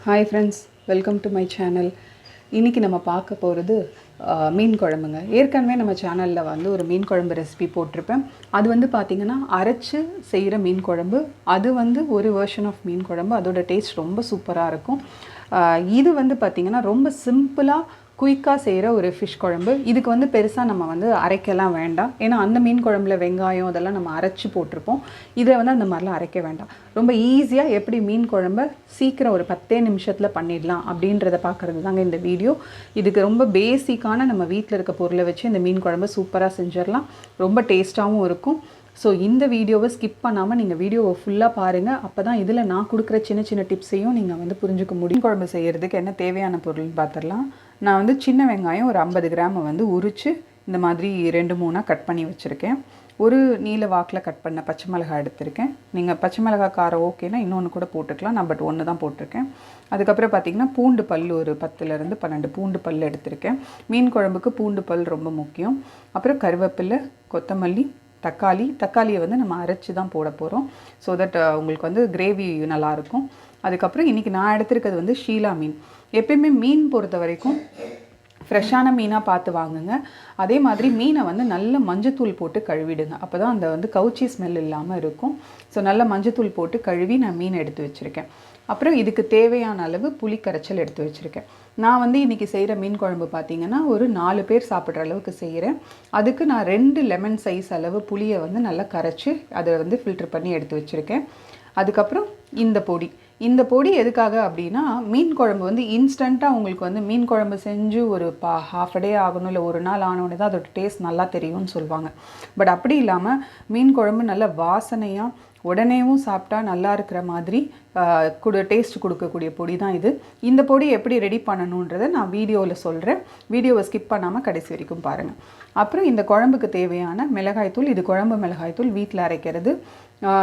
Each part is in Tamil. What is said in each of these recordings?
Hi friends, welcome to my channel. இன்னைக்கு நம்ம பார்க்க போறது மீன் குழம்புங்க. ஏற்கனவே நம்ம சேனல்ல வந்து ஒரு மீன் குழம்பு ரெசிபி போட்டுருப்பேன். அது வந்து பாத்தீங்கன்னா அரைச்சு செய்யற மீன் குழம்பு. அது வந்து ஒரு வெர்ஷன் ஆஃப் மீன் குழம்பு. அதோட டேஸ்ட் ரொம்ப சூப்பரா இருக்கும். இது வந்து பாத்தீங்கன்னா ரொம்ப சிம்பிளா குயிக்கா செய்யற ஒரு ஃபிஷ் குழம்பு. இதுக்கு வந்து பெருசா நம்ம வந்து அரைக்கலாம் வேண்டாம். ஏன்னா அந்த மீன் குழம்புல வெங்காயம் அதெல்லாம் நம்ம அரைச்சு போட்டுருப்போம். இதை வந்து அந்த மாதிரிலாம் அரைக்க வேண்டாம். ரொம்ப ஈஸியா எப்படி மீன் குழம்பு சீக்கிரம் ஒரு 10 நிமிஷத்துல பண்ணிடலாம் அப்படின்றத பார்க்கிறது தாங்க இந்த வீடியோ. இதுக்கு ரொம்ப பேசிக்கான நம்ம வீட்டில் இருக்க பொருளை வச்சு இந்த மீன் குழம்பு சூப்பரா செஞ்சிடலாம். ரொம்ப டேஸ்டாவும் இருக்கும். ஸோ இந்த வீடியோவை ஸ்கிப் பண்ணாமல் நீங்கள் வீடியோவை ஃபுல்லாக பாருங்கள். அப்போ தான் இதில் நான் கொடுக்குற சின்ன சின்ன டிப்ஸையும் நீங்கள் வந்து புரிஞ்சுக்க முடியும். குழம்பு செய்கிறதுக்கு என்ன தேவையான பொருள்னு பார்த்துடலாம். நான் வந்து சின்ன வெங்காயம் ஒரு 50 கிராமை வந்து உரித்து இந்த மாதிரி 2-3 கட் பண்ணி வச்சுருக்கேன். ஒரு நீல வாக்கில் கட் பண்ண பச்சை மிளகாய் எடுத்திருக்கேன். நீங்கள் பச்சை மிளகாய் காரம் ஓகேனா இன்னொன்று கூட போட்டுக்கலாம். நான் பட் ஒன்று தான் போட்டிருக்கேன். அதுக்கப்புறம் பார்த்திங்கன்னா பூண்டு பல் ஒரு 10 to 12 பூண்டு பல் எடுத்திருக்கேன். மீன் குழம்புக்கு பூண்டு பல் ரொம்ப முக்கியம். அப்புறம் கருவேப்பிலை, கொத்தமல்லி, தக்காளியை வந்து நம்ம அரைச்சி தான் போட போகிறோம். ஸோ தட் உங்களுக்கு வந்து கிரேவி நல்லாயிருக்கும். அதுக்கப்புறம் இன்றைக்கி நான் எடுத்திருக்கிறது வந்து ஷீலா மீன். எப்பயுமே மீன் பொறுத்த வரைக்கும் ஃப்ரெஷ்ஷான மீனாக பார்த்து வாங்குங்க. அதே மாதிரி மீனை வந்து நல்ல மஞ்சத்தூள் போட்டு கழுவிடுங்க. அப்போ தான் அந்த வந்து கவுச்சி ஸ்மெல் இல்லாமல் இருக்கும். ஸோ நல்ல மஞ்சத்தூள் போட்டு கழுவி நான் மீனை எடுத்து வச்சுருக்கேன். அப்புறம் இதுக்கு தேவையான அளவு புளி கரைச்சல் எடுத்து வச்சுருக்கேன். நான் வந்து இன்றைக்கி செய்கிற மீன் குழம்பு பார்த்திங்கன்னா ஒரு 4 பேர் சாப்பிட்ற அளவுக்கு செய்கிறேன். அதுக்கு நான் 2 லெமன் சைஸ் அளவு புளியை வந்து நல்லா கரைச்சி அதை வந்து ஃபில்டர் பண்ணி எடுத்து வச்சுருக்கேன். அதுக்கப்புறம் இந்த பொடி எதுக்காக அப்படின்னா மீன் குழம்பு வந்து இன்ஸ்டண்ட்டாக உங்களுக்கு வந்து மீன் குழம்பு செஞ்சு ஒரு half a day ஆகணும், இல்லை ஒரு நாள் ஆனோடனே தான் அதோட டேஸ்ட் நல்லா தெரியும்னு சொல்லுவாங்க. பட் அப்படி இல்லாமல் மீன் குழம்பு நல்ல வாசனையாக உடனேவும் சாப்பிட்டா நல்லா இருக்கிற மாதிரி டேஸ்ட் கொடுக்கக்கூடிய பொடி தான் இது. இந்த பொடி எப்படி ரெடி பண்ணணுன்றதை நான் வீடியோவில் சொல்கிறேன். வீடியோவை ஸ்கிப் பண்ணாமல் கடைசி வரைக்கும் பாருங்கள். அப்புறம் இந்த குழம்புக்கு தேவையான மிளகாய்த்தூள், இது குழம்பு மிளகாய்த்தூள் வீட்டில் அரைக்கிறது.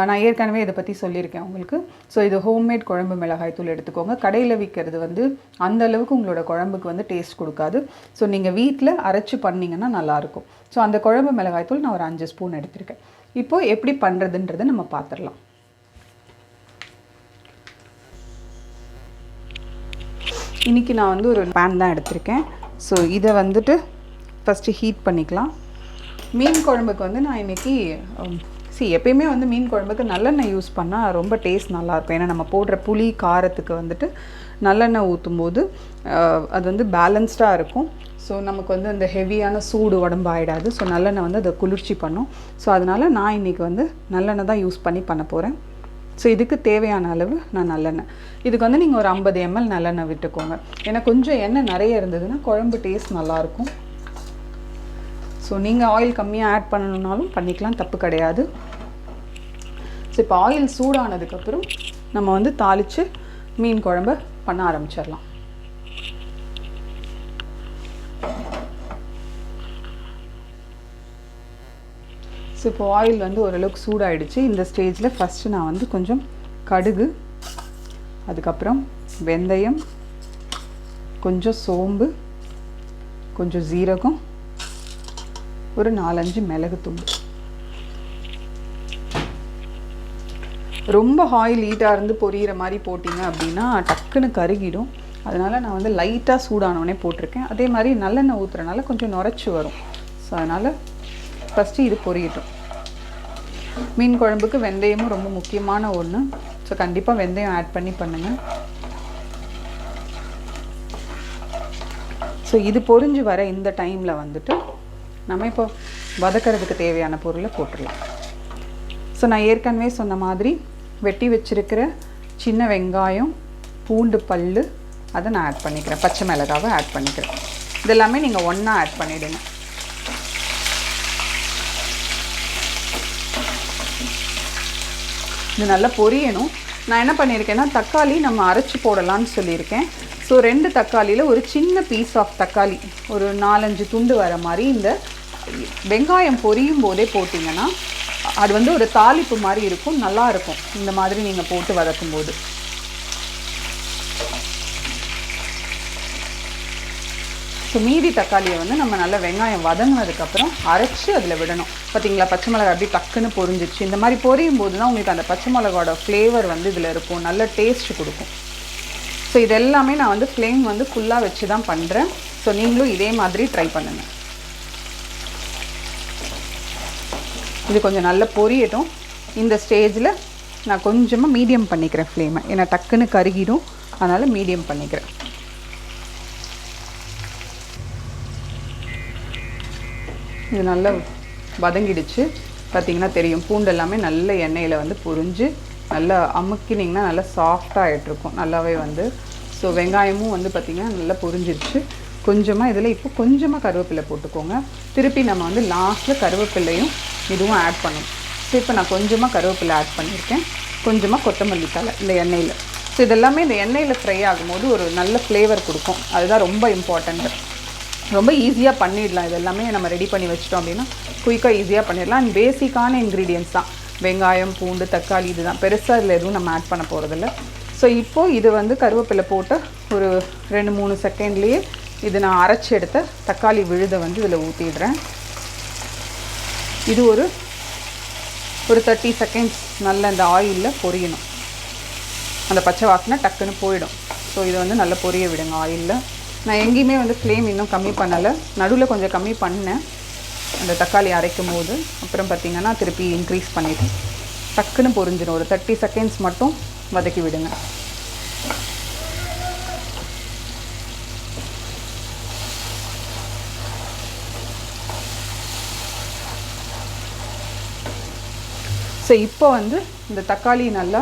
நான் ஏற்கனவே இதை பற்றி சொல்லியிருக்கேன் உங்களுக்கு. ஸோ இது ஹோம்மேட் குழம்பு மிளகாய்த்தூள் எடுத்துக்கோங்க. கடையில் விற்கிறது வந்து அந்த அளவுக்கு உங்களோட குழம்புக்கு வந்து டேஸ்ட் கொடுக்காது. ஸோ நீங்கள் வீட்டில் அரைச்சி பண்ணிங்கன்னா நல்லாயிருக்கும். ஸோ அந்த குழம்பு மிளகாய்த்தூள் நான் ஒரு 5 ஸ்பூன் எடுத்திருக்கேன். இப்போ எப்படி பண்ணுறதுன்றதை நம்ம பார்த்துடலாம். இன்றைக்கி நான் வந்து ஒரு பேன் தான் எடுத்திருக்கேன். ஸோ இதை வந்துட்டு ஃபஸ்ட்டு ஹீட் பண்ணிக்கலாம். மீன் குழம்புக்கு வந்து நான் இன்றைக்கி எப்பயுமே வந்து மீன் குழம்புக்கு நல்லெண்ணெய் யூஸ் பண்ணால் ரொம்ப டேஸ்ட் நல்லாயிருக்கும். ஏன்னா நம்ம போடுற புளி காரத்துக்கு வந்துட்டு நல்லெண்ணெய் ஊற்றும் போது அது வந்து பேலன்ஸ்டாக இருக்கும். ஸோ நமக்கு வந்து அந்த ஹெவியான சூடு உடம்பு ஆகிடாது. ஸோ நல்லெண்ணெய் வந்து அதை குளிர்ச்சி பண்ணும். ஸோ அதனால் நான் இன்றைக்கி வந்து நல்லெண்ணெய் தான் யூஸ் பண்ண போகிறேன். ஸோ இதுக்கு தேவையான அளவு நான் நல்லெண்ணெய், இதுக்கு வந்து நீங்கள் ஒரு 50 ml நல்லெண்ணெய் விட்டுக்கோங்க. ஏன்னா கொஞ்சம் எண்ணெய் நிறைய இருந்ததுன்னா குழம்பு டேஸ்ட் நல்லாயிருக்கும். ஸோ நீங்கள் ஆயில் கம்மியாக ஆட் பண்ணணுன்னாலும் பண்ணிக்கலாம், தப்பு கிடையாது. ஸோ இப்போ ஆயில் சூடானதுக்கப்புறம் நம்ம வந்து தாளித்து மீன் குழம்பு பண்ண ஆரம்பிச்சிடலாம். ஸோ இப்போ ஆயில் வந்து ஓரளவுக்கு சூடாகிடுச்சு. இந்த ஸ்டேஜில் ஃபஸ்ட்டு நான் வந்து கொஞ்சம் கடுகு, அதுக்கப்புறம் வெந்தயம், கொஞ்சம் சோம்பு, கொஞ்சம் ஜீரகம், ஒரு 4-5 மிளகு துண்டு. ரொம்ப ஆயில் ஹீட்டாக இருந்து பொரியிற மாதிரி போட்டிங்க அப்படின்னா டக்குன்னு கருகிடும். அதனால் நான் வந்து லைட்டாக சூடானோடனே போட்டிருக்கேன். அதே மாதிரி நல்லெண்ணெய் ஊற்றுறனால கொஞ்சம் நுரைச்சி வரும். ஸோ அதனால் ஃபஸ்ட்டு இது பொரியட்டும். மீன் குழம்புக்கு வெந்தயமும் ரொம்ப முக்கியமான ஒன்று. ஸோ கண்டிப்பாக வெந்தயம் ஆட் பண்ணி பண்ணுங்கள். ஸோ இது பொரிஞ்சு வர இந்த டைமில் வந்துட்டு நம்ம இப்போ வதக்கிறதுக்கு தேவையான பொருளை போட்டுடலாம். ஸோ நான் ஏற்கனவே சொன்ன மாதிரி வெட்டி வச்சுருக்கிற சின்ன வெங்காயம், பூண்டு பல், அதை நான் ஆட் பண்ணிக்கிறேன். பச்சை மிளகாவை ஆட் பண்ணிக்கிறேன். இதெல்லாமே நீங்கள் ஒன்றா ஆட் பண்ணிவிடுங்க. இது நல்லா பொரியணும். நான் என்ன பண்ணியிருக்கேன்னா தக்காளி நம்ம அரைச்சி போடலான்னு சொல்லியிருக்கேன். ஸோ 2 தக்காளியில் ஒரு சின்ன பீஸ் ஆஃப் தக்காளி ஒரு 4-5 துண்டு வர மாதிரி இந்த வெங்காயம் பொரியும் போதே போட்டிங்கன்னா அது வந்து ஒரு தாளிப்பு மாதிரி இருக்கும், நல்லாயிருக்கும். இந்த மாதிரி நீங்கள் போட்டு வதக்கும் போது ஸோ மீதி தக்காளியை வந்து நம்ம நல்லா வெங்காயம் வதங்கினதுக்கப்புறம் அரைச்சி அதில் விடணும். பார்த்தீங்களா, பச்சை மிளகாய் அப்படி டக்குன்னு பொரிஞ்சிச்சு. இந்த மாதிரி பொரியும் போது தான் உங்களுக்கு அந்த பச்சை மிளகாவோட ஃப்ளேவர் வந்து இதில் இருக்கும், நல்ல டேஸ்ட் கொடுக்கும். ஸோ இது எல்லாமே நான் வந்து ஃப்ளேம் வந்து ஃபுல்லாக வச்சு தான் பண்ணுறேன். ஸோ நீங்களும் இதே மாதிரி ட்ரை பண்ணுங்கள். இது கொஞ்சம் நல்லா பொரியட்டும். இந்த ஸ்டேஜில் நான் கொஞ்சமாக மீடியம் பண்ணிக்கிறேன் ஃப்ளேமை, ஏன்னா டக்குன்னு கருகிடும், அதனால் மீடியம் பண்ணிக்கிறேன். இது நல்லா வதங்கிடுச்சு. பார்த்திங்கன்னா தெரியும், பூண்டு எல்லாமே நல்ல எண்ணெயில் வந்து பொரிஞ்சு நல்லா அமுக்கினிங்கன்னா நல்லா சாஃப்டாக ஆகிட்ருக்கும் நல்லாவே வந்து. ஸோ வெங்காயமும் வந்து பார்த்திங்கன்னா நல்லா பொரிஞ்சிருச்சு. கொஞ்சமாக இதில் இப்போ கொஞ்சமாக கருவேப்பிலை போட்டுக்கோங்க. திருப்பி நம்ம வந்து லாஸ்ட்டில் கருவேப்பிலையும் இதுவும் ஆட் பண்ணணும். ஸோ இப்போ நான் கொஞ்சமாக கருவேப்பிலை ஆட் பண்ணியிருக்கேன், கொஞ்சமாக கொத்தமல்லி தழை இந்த எண்ணெயில். ஸோ இதெல்லாமே இந்த எண்ணெயில் ஃப்ரை ஆகும்போது ஒரு நல்ல ஃப்ளேவர் கொடுக்கும். அதுதான் ரொம்ப இம்பார்ட்டண்ட்டு. ரொம்ப ஈஸியாக பண்ணிடலாம். இது எல்லாமே நம்ம ரெடி பண்ணி வச்சிட்டோம் அப்படின்னா குயிக்காக ஈஸியாக பண்ணிடலாம். அண்ட் பேசிக்கான இன்க்ரீடியன்ஸ் தான் வெங்காயம், பூண்டு, தக்காளி. இதுதான், பெருசாக இதில் எதுவும் நம்ம ஆட் பண்ண போகிறதில்ல. ஸோ இப்போது இது வந்து கருவேப்பிலை போட்டு ஒரு 2-3 செகண்ட்லேயே இது நான் அரைச்சி எடுத்த தக்காளி விழுதை வந்து இதில் ஊற்றிடுறேன். இது ஒரு 30 செகண்ட்ஸ் நல்ல இந்த ஆயிலில் பொரியணும். அந்த பச்சை வாசனை டக்குன்னு போயிடும். ஸோ இதை வந்து நல்லா பொரிய விடுங்க ஆயிலில். நான் எங்கேயுமே வந்து ஃப்ளேம் இன்னும் கம்மி பண்ணலை, நடுவில் கொஞ்சம் கம்மி பண்ணேன் அந்த தக்காளி அரைக்கும் போது. அப்புறம் பார்த்திங்கன்னா திருப்பி இன்க்ரீஸ் பண்ணிவிட்டு டக்குன்னு பொரிஞ்சிடும். ஒரு 30 செகண்ட்ஸ் மட்டும் வதக்கி விடுங்க. ஸோ இப்போ வந்து இந்த தக்காளி நல்லா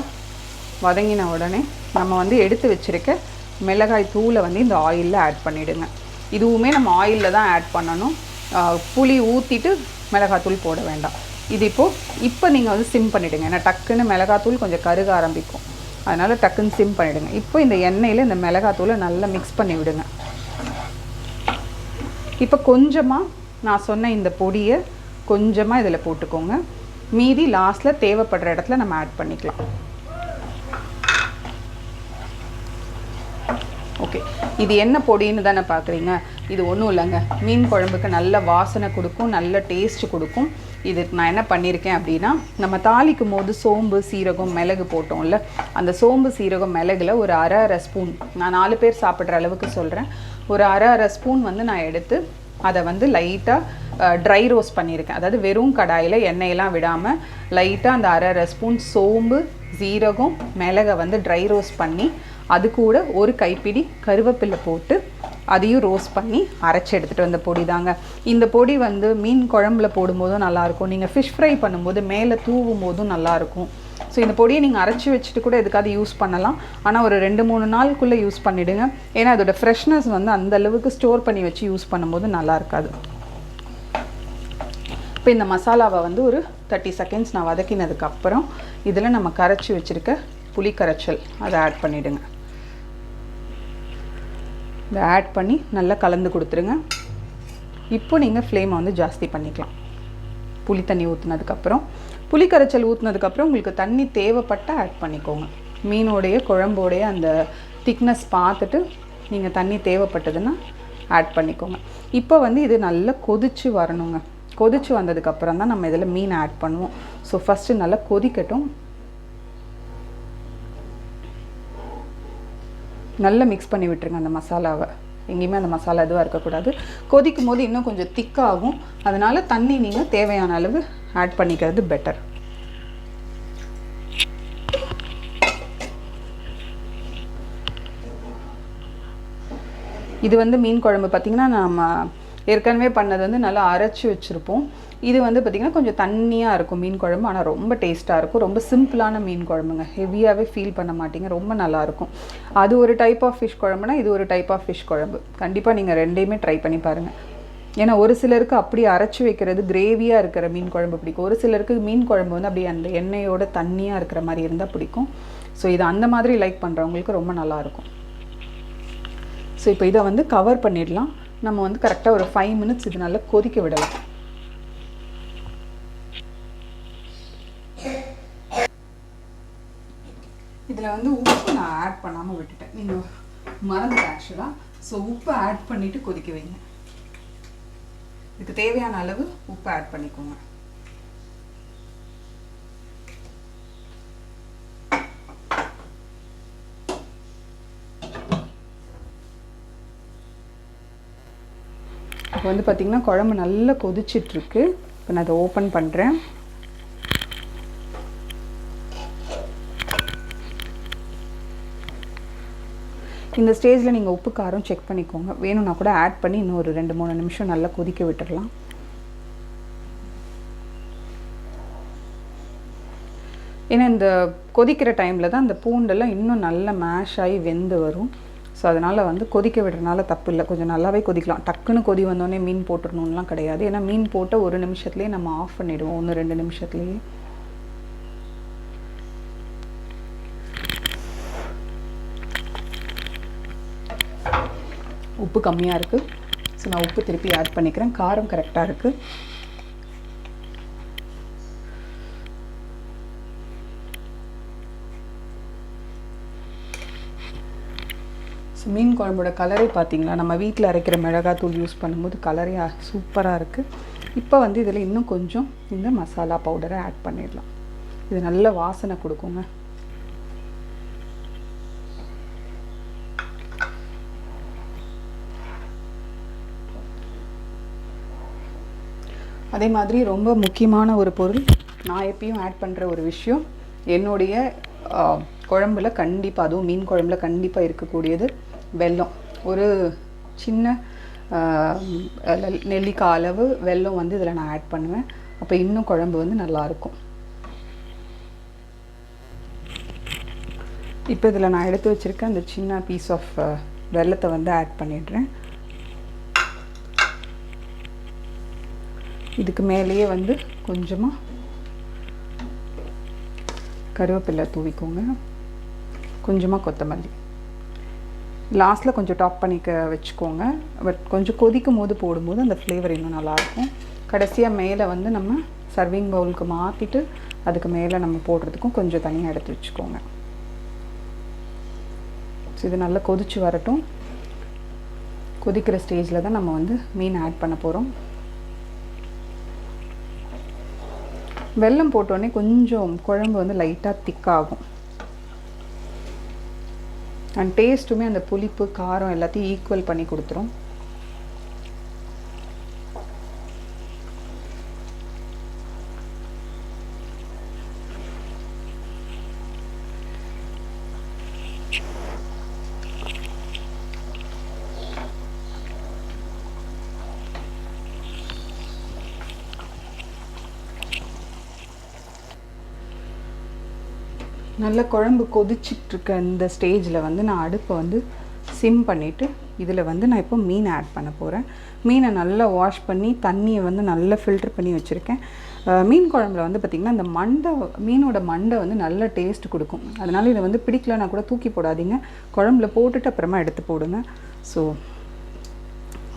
வதங்கின உடனே நம்ம வந்து எடுத்து வச்சுருக்க மிளகாய் தூளை வந்து இந்த ஆயிலில் ஆட் பண்ணிவிடுங்க. இதுவுமே நம்ம ஆயிலில் தான் ஆட் பண்ணணும். புளி ஊற்றிட்டு மிளகாத்தூள் போட வேண்டாம். இது இப்போ நீங்கள் வந்து சிம் பண்ணிவிடுங்க, ஏன்னா டக்குன்னு மிளகாத்தூள் கொஞ்சம் கருக ஆரம்பிக்கும், அதனால் டக்குன்னு சிம் பண்ணிவிடுங்க. இப்போ இந்த எண்ணெயில் இந்த மிளகாத்தூளை நல்லா மிக்ஸ் பண்ணி விடுங்க. இப்போ கொஞ்சமாக நான் சொன்ன இந்த பொடியை கொஞ்சமாக இதில் போட்டுக்கோங்க. மீதி லாஸ்ட்டில் தேவைப்படுற இடத்துல நம்ம ஆட் பண்ணிக்கலாம். ஓகே, இது என்ன பொடின்னு தானே பார்க்குறீங்க? இது ஒன்றும் இல்லைங்க, மீன் குழம்புக்கு நல்ல வாசனை கொடுக்கும், நல்ல டேஸ்ட்டு கொடுக்கும். இதுக்கு நான் என்ன பண்ணியிருக்கேன் அப்படின்னா, நம்ம தாளிக்கும் போது சோம்பு, சீரகம், மிளகு போட்டோம்ல, அந்த சோம்பு, சீரகம், மிளகுல ஒரு அரை ஸ்பூன், நான் 4 பேர் சாப்பிட்ற அளவுக்கு சொல்கிறேன், ஒரு அரை ஸ்பூன் வந்து நான் எடுத்து அதை வந்து லைட்டாக ட்ரை ரோஸ்ட் பண்ணியிருக்கேன். அதாவது வெறும் கடாயில் எண்ணெயெல்லாம் விடாமல் லைட்டாக அந்த அரை ஸ்பூன் சோம்பு, சீரகம், மிளகை வந்து ட்ரை ரோஸ்ட் பண்ணி அது கூட ஒரு கைப்பிடி கருவேப்பிலை போட்டு அதையும் ரோஸ்ட் பண்ணி அரைச்சி எடுத்துகிட்டு வந்த பொடி தாங்க. இந்த பொடி வந்து மீன் குழம்புல போடும்போதும் நல்லாயிருக்கும், நீங்கள் ஃபிஷ் ஃப்ரை பண்ணும்போது மேலே தூவும் போதும் நல்லாயிருக்கும். ஸோ இந்த பொடியை நீங்கள் அரைச்சி வச்சுட்டு கூட எதுக்காவது யூஸ் பண்ணலாம். ஆனால் ஒரு 2-3 நாளுக்குள்ளே யூஸ் பண்ணிவிடுங்க, ஏன்னா அதோடய ஃப்ரெஷ்னஸ் வந்து அந்தளவுக்கு ஸ்டோர் பண்ணி வச்சு யூஸ் பண்ணும்போது நல்லா இருக்காது. இப்போ இந்த மசாலாவை வந்து ஒரு 30 செகண்ட்ஸ் நான் வதக்கினதுக்கப்புறம் இதில் நம்ம கரைச்சி வச்சுருக்க புளி கரைச்சல் அதை ஆட் பண்ணிவிடுங்க. இதை ஆட் பண்ணி நல்லா கலந்து கொடுத்துருங்க. இப்போ நீங்கள் ஃப்ளேமை வந்து ஜாஸ்தி பண்ணிக்கலாம். புளி தண்ணி ஊற்றுனதுக்கப்புறம், புளி கரைச்சல் ஊற்றுனதுக்கப்புறம் உங்களுக்கு தண்ணி தேவைப்பட்டால் ஆட் பண்ணிக்கோங்க. மீனோடைய குழம்போடைய அந்த திக்னஸ் பார்த்துட்டு நீங்கள் தண்ணி தேவைப்பட்டதுன்னா ஆட் பண்ணிக்கோங்க. இப்போ வந்து இது நல்லா கொதித்து வரணுங்க. கொதித்து வந்ததுக்கப்புறம் தான் நம்ம இதில் மீன் ஆட் பண்ணுவோம். ஸோ ஃபஸ்ட்டு நல்லா கொதிக்கட்டும். நல்லா மிக்ஸ் பண்ணி விட்டுருங்க அந்த மசாலாவை. எங்கேயுமே அந்த மசாலா எதுவாக இருக்கக்கூடாது. கொதிக்கும் போது இன்னும் கொஞ்சம் திக்காகும், அதனால் தண்ணி நீங்கள் தேவையான அளவு ஆட் பண்ணிக்கிறது பெட்டர். இது வந்து மீன் குழம்பு பார்த்திங்கன்னா நம்ம ஏற்கனவே பண்ணது வந்து நல்லா அரைச்சி வச்சுருப்போம். இது வந்து பார்த்திங்கன்னா கொஞ்சம் தண்ணியாக இருக்கும் மீன் குழம்பு, ஆனால் ரொம்ப டேஸ்ட்டாக இருக்கும். ரொம்ப சிம்பிளான மீன் குழம்புங்க, ஹெவியாகவே ஃபீல் பண்ண மாட்டிங்க, ரொம்ப நல்லாயிருக்கும். அது ஒரு டைப் ஆஃப் ஃபிஷ் குழம்புனா இது ஒரு டைப் ஆஃப் ஃபிஷ் குழம்பு. கண்டிப்பாக நீங்கள் ரெண்டையுமே ட்ரை பண்ணி பாருங்கள். ஏன்னா ஒரு சிலருக்கு அப்படி அரைச்சி வைக்கிறது கிரேவியாக இருக்கிற மீன் குழம்பு பிடிக்கும், ஒரு சிலருக்கு மீன் குழம்பு வந்து அப்படியே அந்த எண்ணெயோட தண்ணியாக இருக்கிற மாதிரி இருந்தால் பிடிக்கும். ஸோ இது அந்த மாதிரி லைக் பண்ணுறவங்களுக்கு ரொம்ப நல்லாயிருக்கும். ஸோ இப்போ இதை வந்து கவர் பண்ணிடலாம். நம்ம வந்து கரெக்டாக ஒரு 5 மினிட்ஸ் இது நல்லா கொதிக்க விடலாம். இதில் வந்து உப்பு நான் ஆட் பண்ணாமல் விட்டுட்டேன், நீங்கள் மறந்துட்டேன் ஆக்சுவலாக. ஸோ உப்பு ஆட் பண்ணிவிட்டு கொதிக்க வைங்க. இதுக்கு தேவையான அளவு உப்பு ஆட் பண்ணிக்கோங்க. வந்து பார்த்திங்கன்னா குழம்பு நல்லா கொதிச்சிட்ருக்கு. இப்போ நான் அதை ஓப்பன் பண்ணுறேன். இந்த ஸ்டேஜில் நீங்கள் உப்பு காரம் செக் பண்ணிக்கோங்க. வேணும்னா கூட ஆட் பண்ணி இன்னும் ஒரு 2-3 நிமிஷம் நல்லா கொதிக்க விட்டுடலாம். ஏன்னா இந்த கொதிக்கிற டைமில் தான் அந்த பூண்டெல்லாம் இன்னும் நல்லா மேஷ் ஆகி வெந்து வரும். ஸோ அதனால் வந்து கொதிக்க விடுறதுனால தப்பு இல்லை. கொஞ்சம் நல்லாவே கொதிக்கலாம். டக்குன்னு கொதி வந்தோடனே மீன் போட்டுடணும்லாம் கிடையாது. ஏன்னா மீன் போட்ட 1 நிமிஷத்துலேயே நம்ம ஆஃப் பண்ணிவிடுவோம். 1-2 நிமிஷத்துலேயே. உப்பு கம்மியாக இருக்குது. ஸோ நான் உப்பு திருப்பி ஆட் பண்ணிக்கிறேன். காரம் கரெக்டாக இருக்குது. ஸோ மீன் குழம்போட கலரே பார்த்திங்களா, நம்ம வீட்டில் அரைக்கிற மிளகாத்தூள் யூஸ் பண்ணும்போது கலரே சூப்பராக இருக்குது. இப்போ வந்து இதில் இன்னும் கொஞ்சம் இந்த மசாலா பவுடரை ஆட் பண்ணிடலாம். இது நல்ல வாசனை கொடுக்குங்க. அதே மாதிரி ரொம்ப முக்கியமான ஒரு பொருள், நான் எப்பயும் ஆட் பண்ணுற ஒரு விஷயம், என்னுடைய குழம்புல கண்டிப்பாக, அதுவும் மீன் குழம்புல கண்டிப்பாக இருக்கக்கூடியது வெல்லம். ஒரு சின்ன நெல்லிக்காய் அளவு வெல்லம் வந்து இதில் நான் ஆட் பண்ணுவேன். அப்போ இன்னும் குழம்பு வந்து நல்லாயிருக்கும். இப்போ இதில் நான் எடுத்து வச்சுருக்க அந்த சின்ன பீஸ் ஆஃப் வெல்லத்தை வந்து ஆட் பண்ணிடுறேன். இதுக்கு மேலேயே வந்து கொஞ்சமாக கருவேப்பிலை தூவிக்கோங்க. கொஞ்சமாக கொத்தமல்லி லாஸ்ட்டில் கொஞ்சம் டாப் பண்ணிக்க வச்சுக்கோங்க. பட் கொஞ்சம் கொதிக்கும் போது போடும்போது அந்த ஃப்ளேவர் இன்னும் நல்லாயிருக்கும். கடைசியாக மேலே வந்து நம்ம சர்விங் பவுலுக்கு மாற்றிட்டு அதுக்கு மேலே நம்ம போடுறதுக்கும் கொஞ்சம் தனியாக எடுத்து வச்சுக்கோங்க. ஸோ இது நல்லா கொதித்து வரட்டும். கொதிக்கிற ஸ்டேஜில் தான் நம்ம வந்து மீன் ஆட் பண்ண போகிறோம். வெல்லம் போட்டோடனே கொஞ்சம் குழம்பு வந்து லைட்டாக திக்காகும். அண்ட் டேஸ்ட்டுமே அந்த புளிப்பு காரம் எல்லாத்தையும் ஈக்குவல் பண்ணி கொடுத்துரும். நல்ல குழம்பு கொதிச்சிட்ருக்க இந்த ஸ்டேஜில் வந்து நான் அடுப்பை வந்து சிம் பண்ணிவிட்டு இதில் வந்து நான் இப்போ மீன் ஆட் பண்ண போகிறேன். மீனை நல்லா வாஷ் பண்ணி தண்ணியை வந்து நல்லா ஃபில்டர் பண்ணி வச்சுருக்கேன். மீன் குழம்புல வந்து பார்த்திங்கன்னா இந்த மீனோட மண்டை வந்து நல்ல டேஸ்ட் கொடுக்கும். அதனால் இதை வந்து பிடிக்கலன்னா கூட தூக்கி போடாதீங்க. குழம்புல போட்டுட்டு அப்புறமா எடுத்து போடுங்க. ஸோ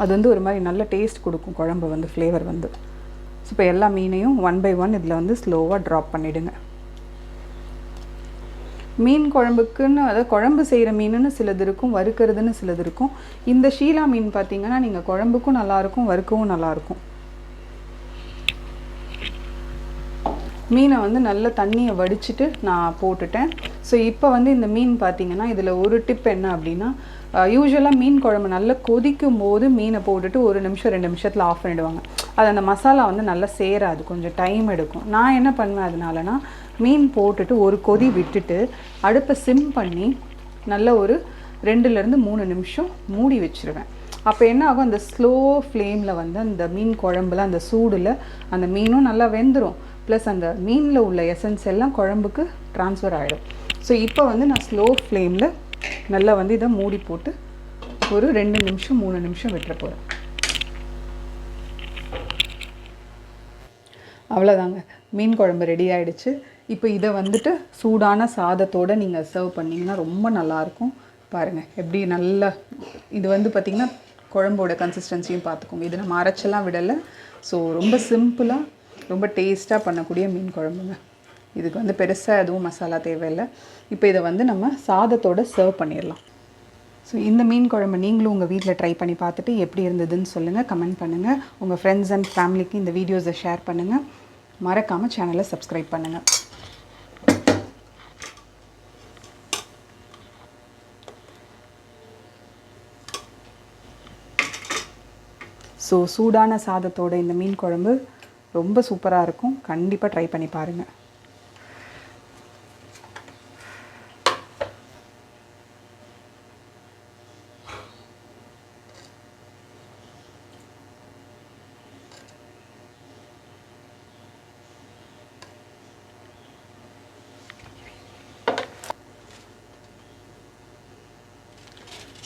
அது வந்து ஒரு மாதிரி நல்ல டேஸ்ட் கொடுக்கும் குழம்பு வந்து, ஃப்ளேவர் வந்து. ஸோ இப்போ எல்லா மீனையும் 1 by 1 இதில் வந்து ஸ்லோவாக ட்ராப் பண்ணிவிடுங்க. மீன் குழம்புக்குன்னு, அதாவது குழம்பு செய்கிற மீனுன்னு சிலது இருக்கும், வறுக்கிறதுன்னு சிலது இருக்கும். இந்த ஷீலா மீன் பார்த்திங்கன்னா நீங்கள் குழம்புக்கும் நல்லாயிருக்கும், வறுக்கவும் நல்லாயிருக்கும். மீனை வந்து நல்ல தண்ணியை வடிச்சிட்டு நான் போட்டுட்டேன். ஸோ இப்போ வந்து இந்த மீன் பார்த்திங்கன்னா இதில் ஒரு டிப் என்ன அப்படின்னா, யூஸ்வலாக மீன் குழம்பு நல்லா கொதிக்கும் போது மீனை போட்டுட்டு 1 நிமிஷம் 2 நிமிஷத்தில் ஆஃப் பண்ணிவிடுவாங்க. அது அந்த மசாலா வந்து நல்லா சேராது, கொஞ்சம் டைம் எடுக்கும். நான் என்ன பண்ணுவேன் அதனாலனா, மீன் போட்டுட்டு ஒரு கொதி விட்டுட்டு அடுப்பை சிம் பண்ணி நல்ல ஒரு 2-3 நிமிஷம் மூடி வச்சுருவேன். அப்போ என்ன ஆகும், அந்த ஸ்லோ ஃப்ளேமில் வந்து அந்த மீன் குழம்புல அந்த சூடில் அந்த மீனும் நல்லா வெந்துடும். ப்ளஸ் அந்த மீனில் உள்ள எசன்ஸ் எல்லாம் குழம்புக்கு ட்ரான்ஸ்ஃபர் ஆகிடும். ஸோ இப்போ வந்து நான் ஸ்லோ ஃப்ளேமில் நல்லா வந்து இதை மூடி போட்டு ஒரு 2 நிமிஷம் 3 நிமிஷம் விட்டுற போகிறேன். அவ்வளோதாங்க, மீன் குழம்பு ரெடி ஆகிடுச்சு. இப்போ இதை வந்துட்டு சூடான சாதத்தோடு நீங்கள் சர்வ் பண்ணிங்கன்னா ரொம்ப நல்லாயிருக்கும். பாருங்கள் எப்படி நல்லா, இது வந்து பார்த்திங்கன்னா குழம்போட கன்சிஸ்டன்சியும் பார்த்துக்கோங்க. இது நம்ம அரைச்செல்லாம் விடலை. ஸோ ரொம்ப சிம்பிளாக ரொம்ப டேஸ்ட்டாக பண்ணக்கூடிய மீன் குழம்புங்க. இதுக்கு வந்து பெருசாக எதுவும் மசாலா தேவையில்லை. இப்போ இதை வந்து நம்ம சாதத்தோடு சர்வ் பண்ணிடலாம். ஸோ இந்த மீன் குழம்பு நீங்களும் உங்கள் வீட்டில் ட்ரை பண்ணி பார்த்துட்டு எப்படி இருந்ததுன்னு சொல்லுங்கள், கமெண்ட் பண்ணுங்கள். உங்கள் ஃப்ரெண்ட்ஸ் அண்ட் ஃபேமிலிக்கு இந்த வீடியோஸை ஷேர் பண்ணுங்கள். மறக்காமல் சேனலை சப்ஸ்கிரைப் பண்ணுங்கள். ஸோ சூடான சாதத்தோட இந்த மீன் குழம்பு ரொம்ப சூப்பராக இருக்கும். கண்டிப்பாக ட்ரை பண்ணி பாருங்கள்.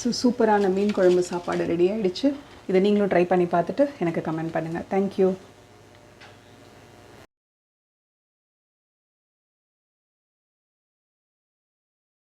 ஸோ சூப்பரான மீன் குழம்பு சாப்பாடு ரெடி ஆகிடுச்சு. இதை நீங்களும் ட்ரை பண்ணி பார்த்துட்டு எனக்கு கமெண்ட் பண்ணுங்கள். தேங்க்யூ.